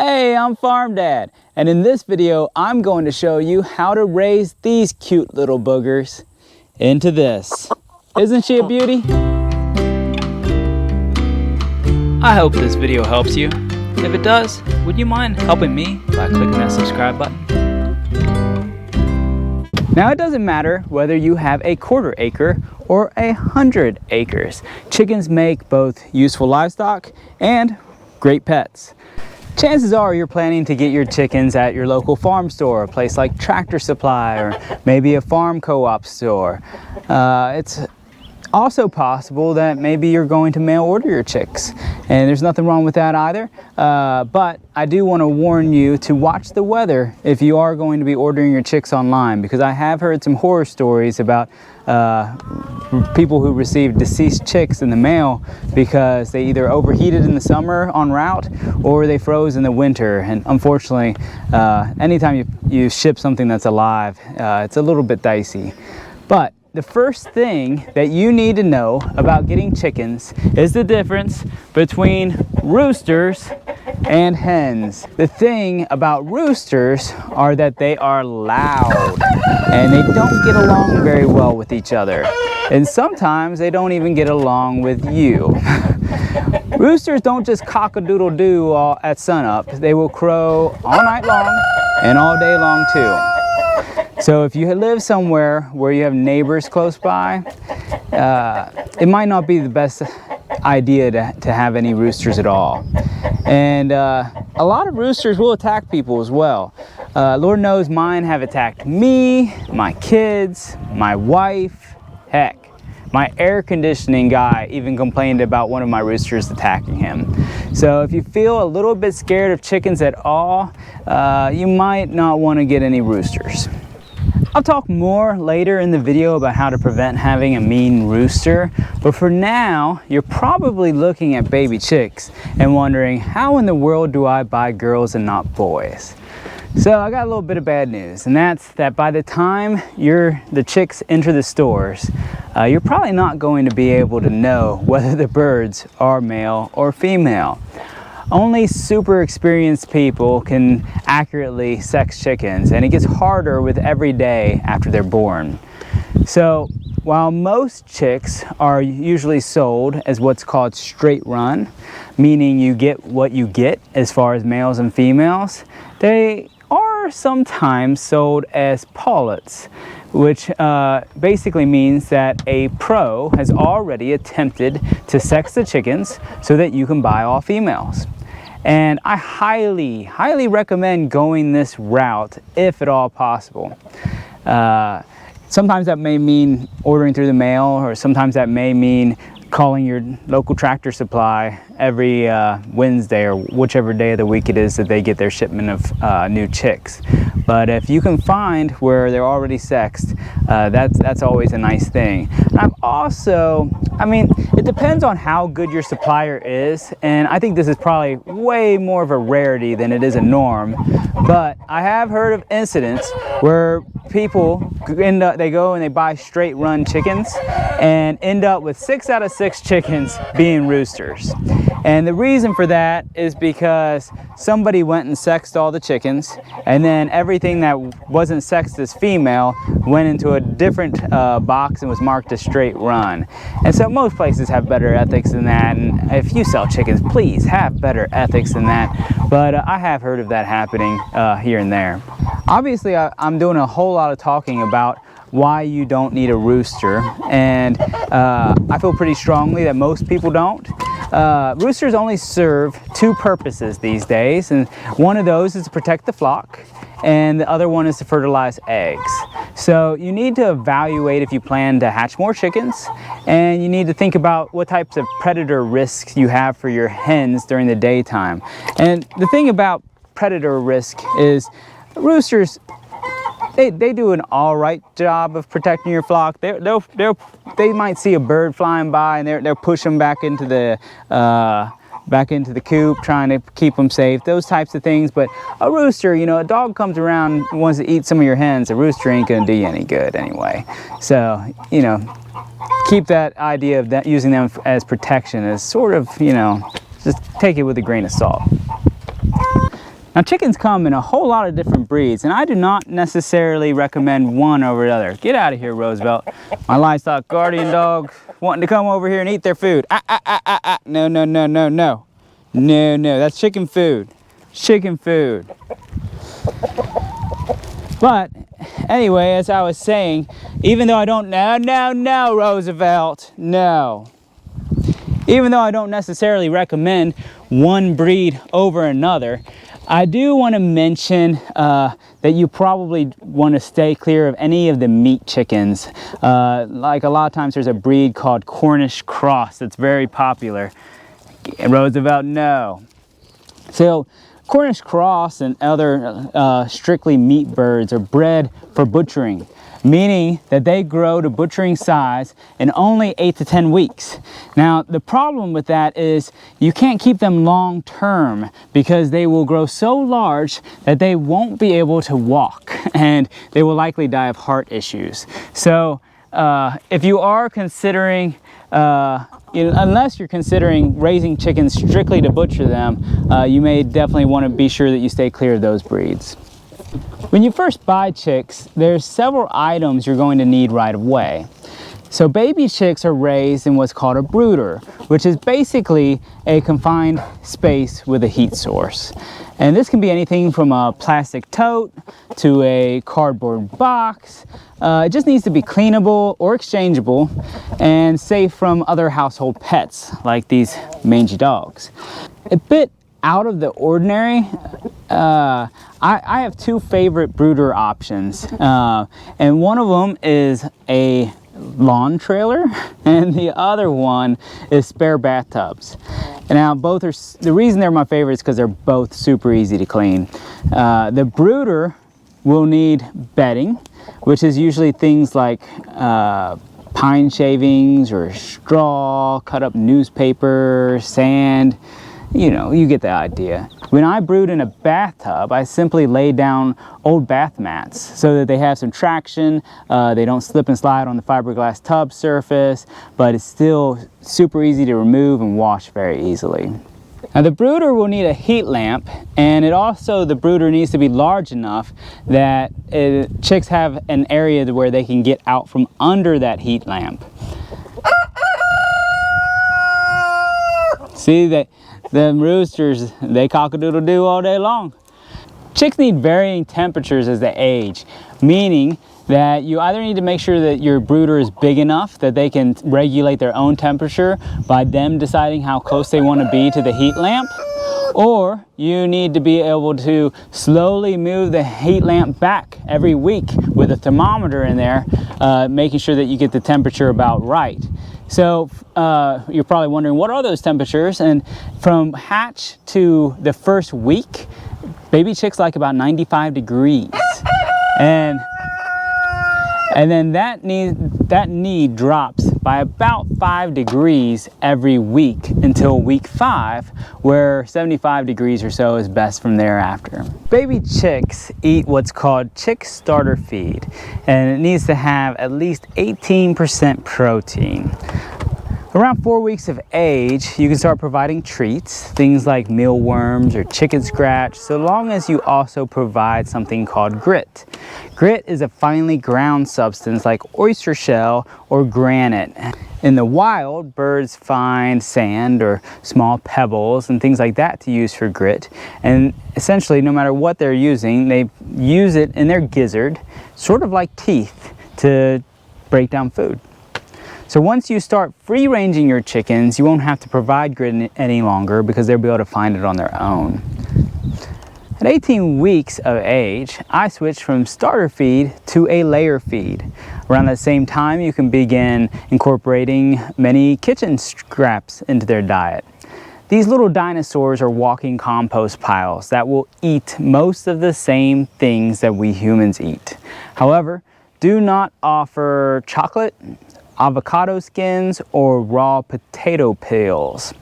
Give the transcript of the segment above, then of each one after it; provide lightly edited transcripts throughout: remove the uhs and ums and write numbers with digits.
Hey, I'm Farm Dad, and in this video I'm going to show you how to raise these cute little boogers into this. Isn't she a beauty? I hope this video helps you. If it does, would you mind helping me by clicking that subscribe button? Now it doesn't matter whether you have a 1/4 acre or 100 acres. Chickens make both useful livestock and great pets. Chances are you're planning to get your chickens at your local farm store, a place like Tractor Supply or maybe a farm co-op store. It's also possible that maybe you're going to mail order your chicks, and there's nothing wrong with that either. But I do want to warn you to watch the weather if you are going to be ordering your chicks online, because I have heard some horror stories about people who received deceased chicks in the mail because they either overheated in the summer en route or they froze in the winter. And unfortunately, anytime you ship something that's alive, it's a little bit dicey. But the first thing that you need to know about getting chickens is the difference between roosters and hens. The thing about roosters are that they are loud and they don't get along very well with each other. And sometimes they don't even get along with you. Roosters don't just cock-a-doodle-doo at sunup. They will crow all night long and all day long too. So if you live somewhere where you have neighbors close by, it might not be the best idea to have any roosters at all. And a lot of roosters will attack people as well. Lord knows mine have attacked me, my kids, my wife, heck. My air conditioning guy even complained about one of my roosters attacking him. So if you feel a little bit scared of chickens at all, you might not want to get any roosters. I'll talk more later in the video about how to prevent having a mean rooster, but for now, you're probably looking at baby chicks and wondering, how in the world do I buy girls and not boys? So I got a little bit of bad news, and that's that by the time the chicks enter the stores, you're probably not going to be able to know whether the birds are male or female. Only super experienced people can accurately sex chickens, and it gets harder with every day after they're born. So while most chicks are usually sold as what's called straight run, meaning you get what you get as far as males and females, they are sometimes sold as pullets, which basically means that a pro has already attempted to sex the chickens so that you can buy all females. And I highly, highly recommend going this route if at all possible. Sometimes that may mean ordering through the mail, or sometimes that may mean calling your local Tractor Supply every Wednesday or whichever day of the week it is that they get their shipment of new chicks. But if you can find where they're already sexed, that's always a nice thing. And I mean, it depends on how good your supplier is, and I think this is probably way more of a rarity than it is a norm, but I have heard of incidents where people they go and they buy straight run chickens and end up with 6 out of 6 chickens being roosters. And the reason for that is because somebody went and sexed all the chickens, and then everything that wasn't sexed as female went into a different box and was marked as straight run. And so most places have better ethics than that, and if you sell chickens, please have better ethics than that. But I have heard of that happening here and there. Obviously, I'm doing a whole lot of talking about why you don't need a rooster, and I feel pretty strongly that most people don't. Roosters only serve 2 purposes these days, and one of those is to protect the flock, and the other one is to fertilize eggs. So you need to evaluate if you plan to hatch more chickens, and you need to think about what types of predator risks you have for your hens during the daytime. And the thing about predator risk is roosters, they do an all right job of protecting your flock. They might see a bird flying by and they'll push them back into the coop, trying to keep them safe, those types of things. But a rooster, you know, a dog comes around and wants to eat some of your hens, a rooster ain't gonna do you any good anyway. So, you know, keep that idea of that, using them as protection, as sort of, you know, just take it with a grain of salt. Now chickens come in a whole lot of different breeds, and I do not necessarily recommend one over the other. Get out of here, Roosevelt. My livestock guardian dog wanting to come over here and eat their food. No, no, no, no, no. No, no, that's chicken food. Chicken food. But anyway, as I was saying, even though I don't, no, Roosevelt, no. Even though I don't necessarily recommend one breed over another, I do want to mention that you probably want to stay clear of any of the meat chickens. Like a lot of times there's a breed called Cornish cross that's very popular. Roosevelt, no. So Cornish cross and other strictly meat birds are bred for butchering, meaning that they grow to butchering size in only 8 to 10 weeks. Now, the problem with that is you can't keep them long term because they will grow so large that they won't be able to walk and they will likely die of heart issues. So if you are considering unless you're considering raising chickens strictly to butcher them, you may definitely want to be sure that you stay clear of those breeds. When you first buy chicks, there's several items you're going to need right away. So baby chicks are raised in what's called a brooder, which is basically a confined space with a heat source. And this can be anything from a plastic tote to a cardboard box. It just needs to be cleanable or exchangeable and safe from other household pets like these mangy dogs. A bit out of the ordinary, I have two favorite brooder options, and one of them is a lawn trailer and the other one is spare bathtubs. And now both are, the reason they're my favorites is because they're both super easy to clean. The brooder will need bedding, which is usually things like pine shavings or straw, cut up newspaper, sand. You know, you get the idea. When I brood in a bathtub, I simply lay down old bath mats so that they have some traction, they don't slip and slide on the fiberglass tub surface, but it's still super easy to remove and wash very easily. Now the brooder will need a heat lamp, and the brooder needs to be large enough that chicks have an area where they can get out from under that heat lamp. See that? Them roosters, they cock-a-doodle-doo all day long. Chicks need varying temperatures as they age, meaning that you either need to make sure that your brooder is big enough that they can regulate their own temperature by them deciding how close they want to be to the heat lamp, or you need to be able to slowly move the heat lamp back every week with a thermometer in there, making sure that you get the temperature about right. So you're probably wondering, what are those temperatures? And from hatch to the first week, baby chicks like about 95 degrees. And then that need drops by about 5 degrees every week until week 5, where 75 degrees or so is best from thereafter. Baby chicks eat what's called chick starter feed, and it needs to have at least 18% protein. Around 4 weeks of age, you can start providing treats, things like mealworms or chicken scratch, so long as you also provide something called grit. Grit is a finely ground substance like oyster shell or granite. In the wild, birds find sand or small pebbles and things like that to use for grit. And essentially, no matter what they're using, they use it in their gizzard, sort of like teeth, to break down food. So once you start free-ranging your chickens, you won't have to provide grit any longer because they'll be able to find it on their own. At 18 weeks of age, I switched from starter feed to a layer feed. Around that same time, you can begin incorporating many kitchen scraps into their diet. These little dinosaurs are walking compost piles that will eat most of the same things that we humans eat. However, do not offer chocolate, avocado skins, or raw potato peels.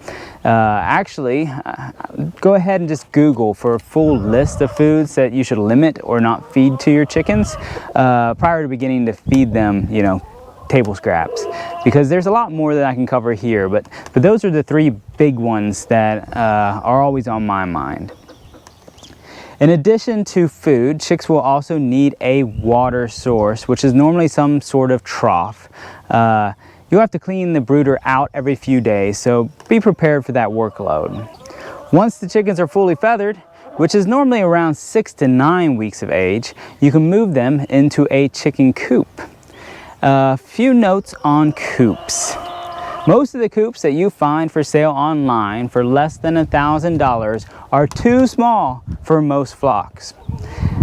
Actually, go ahead and just Google for a full list of foods that you should limit or not feed to your chickens prior to beginning to feed them, table scraps, because there's a lot more that I can cover here, but those are the three big ones that are always on my mind. In addition to food, chicks will also need a water source, which is normally some sort of trough. You'll have to clean the brooder out every few days, so be prepared for that workload. Once the chickens are fully feathered, which is normally around 6 to 9 weeks of age, you can move them into a chicken coop. A few notes on coops. Most of the coops that you find for sale online for less than $1,000 are too small for most flocks.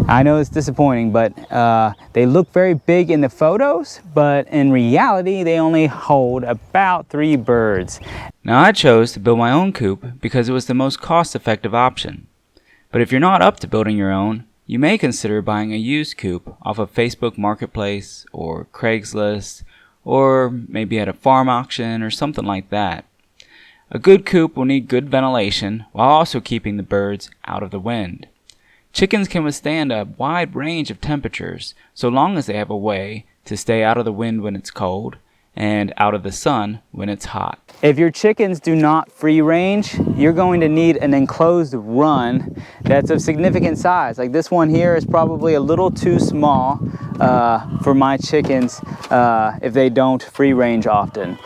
I know it's disappointing, but they look very big in the photos, but in reality, they only hold about 3 birds. Now I chose to build my own coop because it was the most cost-effective option. But if you're not up to building your own, you may consider buying a used coop off of Facebook Marketplace or Craigslist, or maybe at a farm auction or something like that. A good coop will need good ventilation while also keeping the birds out of the wind. Chickens can withstand a wide range of temperatures so long as they have a way to stay out of the wind when it's cold and out of the sun when it's hot. If your chickens do not free range, you're going to need an enclosed run that's of significant size. Like this one here is probably a little too small for my chickens if they don't free range often.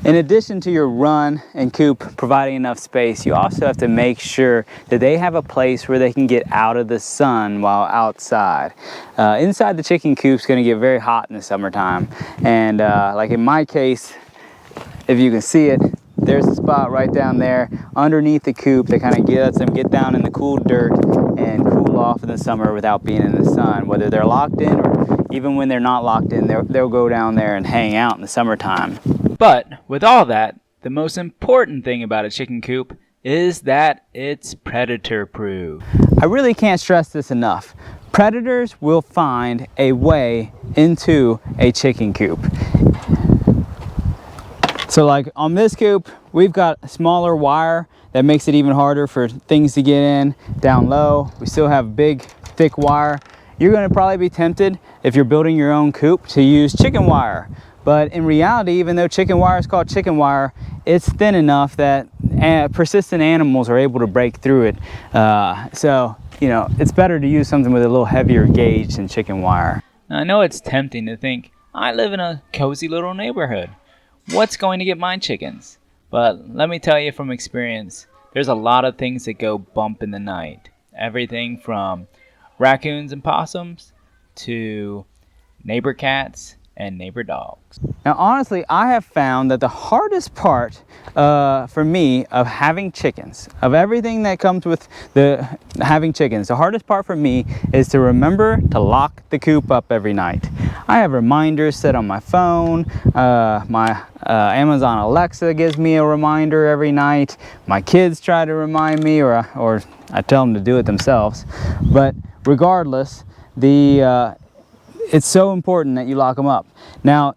In addition to your run and coop providing enough space, you also have to make sure that they have a place where they can get out of the sun while outside. Inside the chicken coop's going to get very hot in the summertime, and like in my case, if you can see it, there's a spot right down there underneath the coop that kind of lets them get down in the cool dirt and cool off in the summer without being in the sun. Whether they're locked in or even when they're not locked in, they'll go down there and hang out in the summertime. But with all that, the most important thing about a chicken coop is that it's predator proof. I really can't stress this enough. Predators will find a way into a chicken coop. So like on this coop, we've got a smaller wire that makes it even harder for things to get in. Down low, we still have big, thick wire. You're going to probably be tempted, if you're building your own coop, to use chicken wire. But in reality, even though chicken wire is called chicken wire, it's thin enough that persistent animals are able to break through it. So, you know, it's better to use something with a little heavier gauge than chicken wire. Now, I know it's tempting to think, I live in a cozy little neighborhood. What's going to get my chickens? But let me tell you from experience, there's a lot of things that go bump in the night. Everything from raccoons and possums to neighbor cats and neighbor dogs. Now honestly, I have found that the hardest part for me of having chickens, of everything that comes with having chickens, the hardest part for me is to remember to lock the coop up every night. I have reminders set on my phone. My Amazon Alexa gives me a reminder every night. My kids try to remind me, or I tell them to do it themselves. But regardless, it's so important that you lock them up. Now,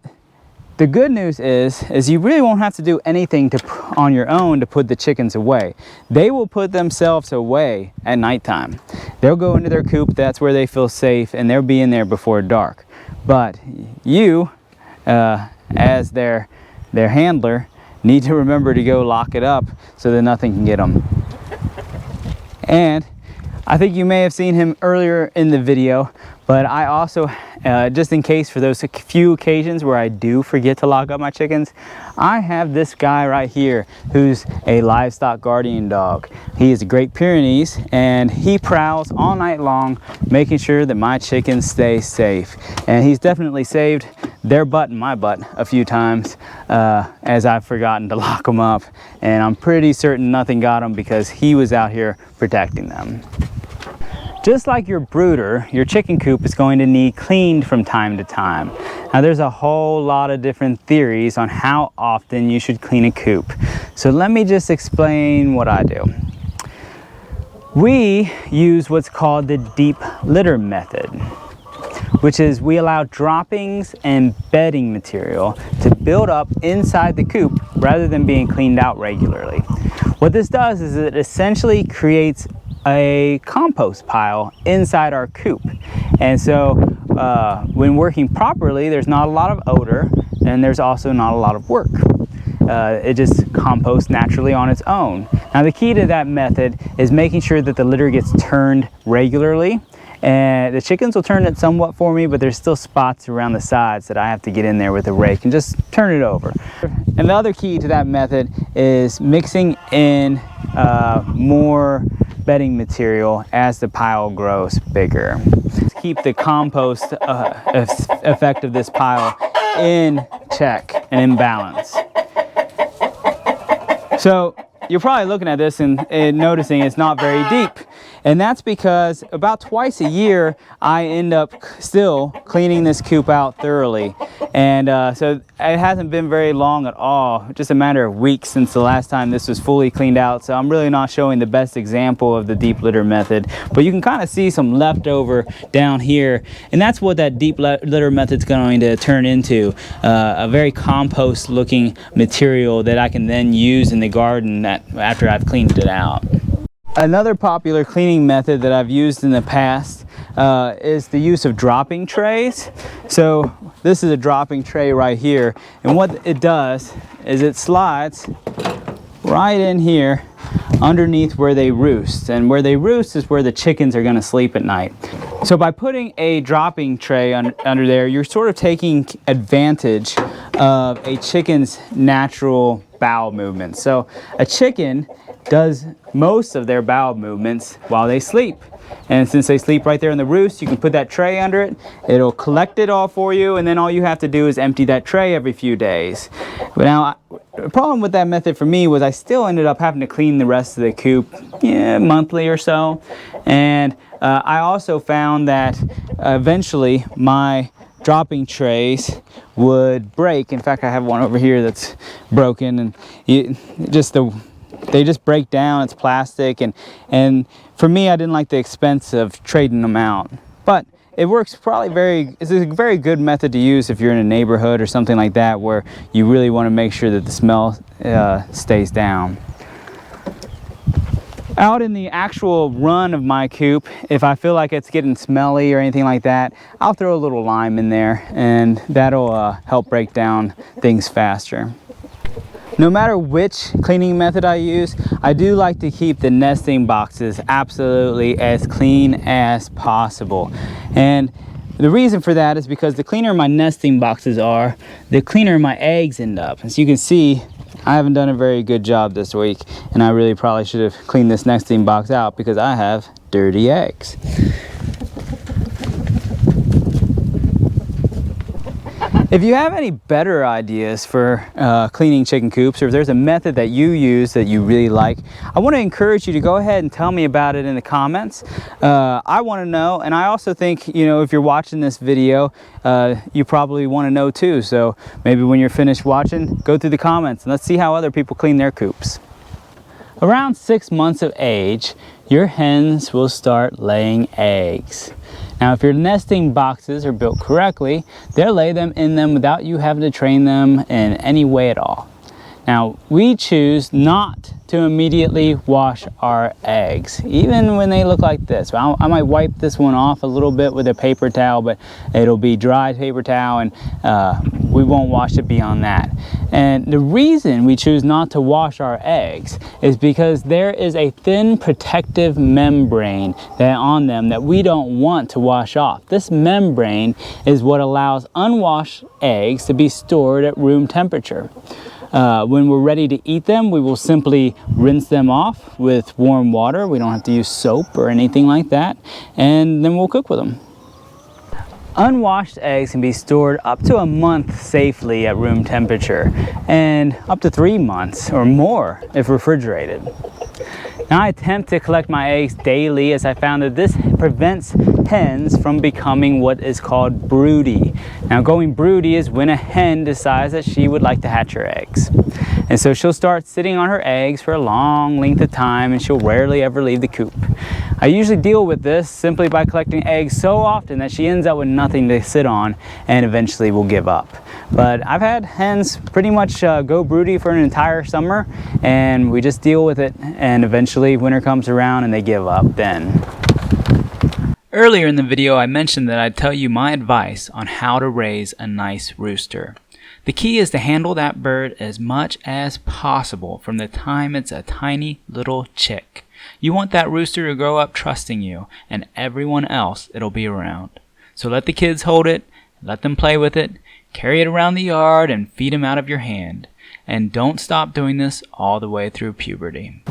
the good news is you really won't have to do anything on your own to put the chickens away. They will put themselves away at nighttime. They'll go into their coop, that's where they feel safe, and they'll be in there before dark. But you, as their handler, need to remember to go lock it up so that nothing can get them. And I think you may have seen him earlier in the video, but I also, just in case for those few occasions where I do forget to lock up my chickens, I have this guy right here who's a livestock guardian dog. He is a Great Pyrenees, and he prowls all night long making sure that my chickens stay safe. And he's definitely saved their butt and my butt a few times as I've forgotten to lock them up. And I'm pretty certain nothing got them because he was out here protecting them. Just like your brooder, your chicken coop is going to need cleaned from time to time. Now there's a whole lot of different theories on how often you should clean a coop. So let me just explain what I do. We use what's called the deep litter method, which is we allow droppings and bedding material to build up inside the coop rather than being cleaned out regularly. What this does is it essentially creates a compost pile inside our coop. And so when working properly, there's not a lot of odor, and there's also not a lot of work. it just composts naturally on its own. Now the key to that method is making sure that the litter gets turned regularly. And the chickens will turn it somewhat for me, but there's still spots around the sides that I have to get in there with a rake and just turn it over. And the other key to that method is mixing in more bedding material as the pile grows bigger. Keep the compost effect of this pile in check and in balance. So you're probably looking at this and noticing it's not very deep. And that's because about twice a year, I end up still cleaning this coop out thoroughly. And so it hasn't been very long at all, just a matter of weeks since the last time this was fully cleaned out. So I'm really not showing the best example of the deep litter method, but you can kind of see some leftover down here. And that's what that deep litter method's going to turn into, a very compost looking material that I can then use in the garden after I've cleaned it out. Another popular cleaning method that I've used in the past is the use of dropping trays. So this is a dropping tray right here, and what it does is it slides right in here underneath where they roost, and where they roost is where the chickens are going to sleep at night. So by putting a dropping tray under there, you're sort of taking advantage of a chicken's natural bowel movements. So a chicken does most of their bowel movements while they sleep. And since they sleep right there in the roost, you can put that tray under it. It'll collect it all for you, and then all you have to do is empty that tray every few days. But now, the problem with that method for me was I still ended up having to clean the rest of the coop monthly or so. And I also found that eventually my dropping trays would break. In fact, I have one over here that's broken, and they just break down. It's plastic, and for me, I didn't like the expense of trading them out. But it works it's a very good method to use if you're in a neighborhood or something like that where you really want to make sure that the smell stays down. Out in the actual run of my coop, if I feel like it's getting smelly or anything like that, I'll throw a little lime in there, and that'll help break down things faster. No matter which cleaning method I use, I do like to keep the nesting boxes absolutely as clean as possible. And the reason for that is because the cleaner my nesting boxes are, the cleaner my eggs end up. As you can see, I haven't done a very good job this week, and I really probably should have cleaned this nesting box out because I have dirty eggs. If you have any better ideas for cleaning chicken coops, or if there's a method that you use that you really like, I want to encourage you to go ahead and tell me about it in the comments. I want to know, and I also think, if you're watching this video, you probably want to know too. So maybe when you're finished watching, go through the comments and let's see how other people clean their coops. Around 6 months of age, your hens will start laying eggs. Now, if your nesting boxes are built correctly, they'll lay them in them without you having to train them in any way at all. Now, we choose not to immediately wash our eggs, even when they look like this. Well, I might wipe this one off a little bit with a paper towel, but it'll be dry paper towel, and we won't wash it beyond that. And the reason we choose not to wash our eggs is because there is a thin protective membrane on them that we don't want to wash off. This membrane is what allows unwashed eggs to be stored at room temperature. When we're ready to eat them, we will simply rinse them off with warm water. We don't have to use soap or anything like that, and then we'll cook with them. Unwashed eggs can be stored up to a month safely at room temperature, and up to 3 months or more if refrigerated. Now, I attempt to collect my eggs daily, as I found that this prevents hens from becoming what is called broody. Now, going broody is when a hen decides that she would like to hatch her eggs. And so she'll start sitting on her eggs for a long length of time, and she'll rarely ever leave the coop. I usually deal with this simply by collecting eggs so often that she ends up with nothing to sit on and eventually will give up. But I've had hens pretty much go broody for an entire summer, and we just deal with it, and eventually winter comes around and they give up then. Earlier in the video, I mentioned that I'd tell you my advice on how to raise a nice rooster. The key is to handle that bird as much as possible from the time it's a tiny little chick. You want that rooster to grow up trusting you and everyone else it'll be around. So let the kids hold it, let them play with it, carry it around the yard and feed him out of your hand. And don't stop doing this all the way through puberty.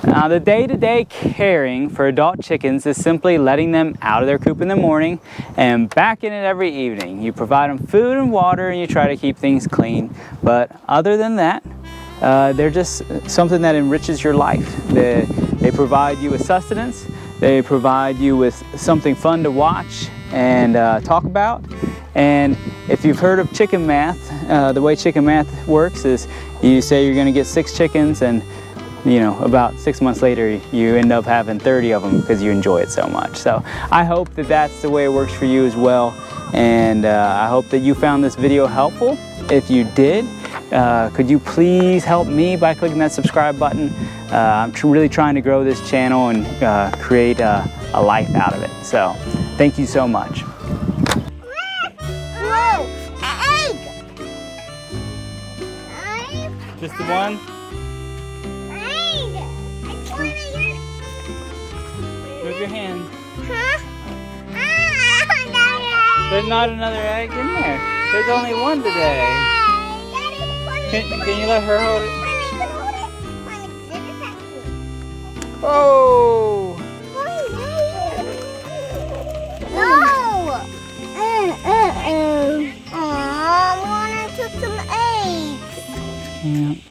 Now, the day-to-day caring for adult chickens is simply letting them out of their coop in the morning and back in it every evening. You provide them food and water and you try to keep things clean. But other than that, they're just something that enriches your life. They provide you with sustenance. They provide you with something fun to watch and talk about. And if you've heard of chicken math, the way chicken math works is you say you're going to get 6 chickens, and you know, about 6 months later you end up having 30 of them because you enjoy it so much. So I hope that that's the way it works for you as well, and I hope that you found this video helpful. If you did, could you please help me by clicking that subscribe button? I'm really trying to grow this channel and create a life out of it. So thank you so much. Just the one? Move your hand. There's not another egg in there. There's only one today. Can you let her hold it? Oh!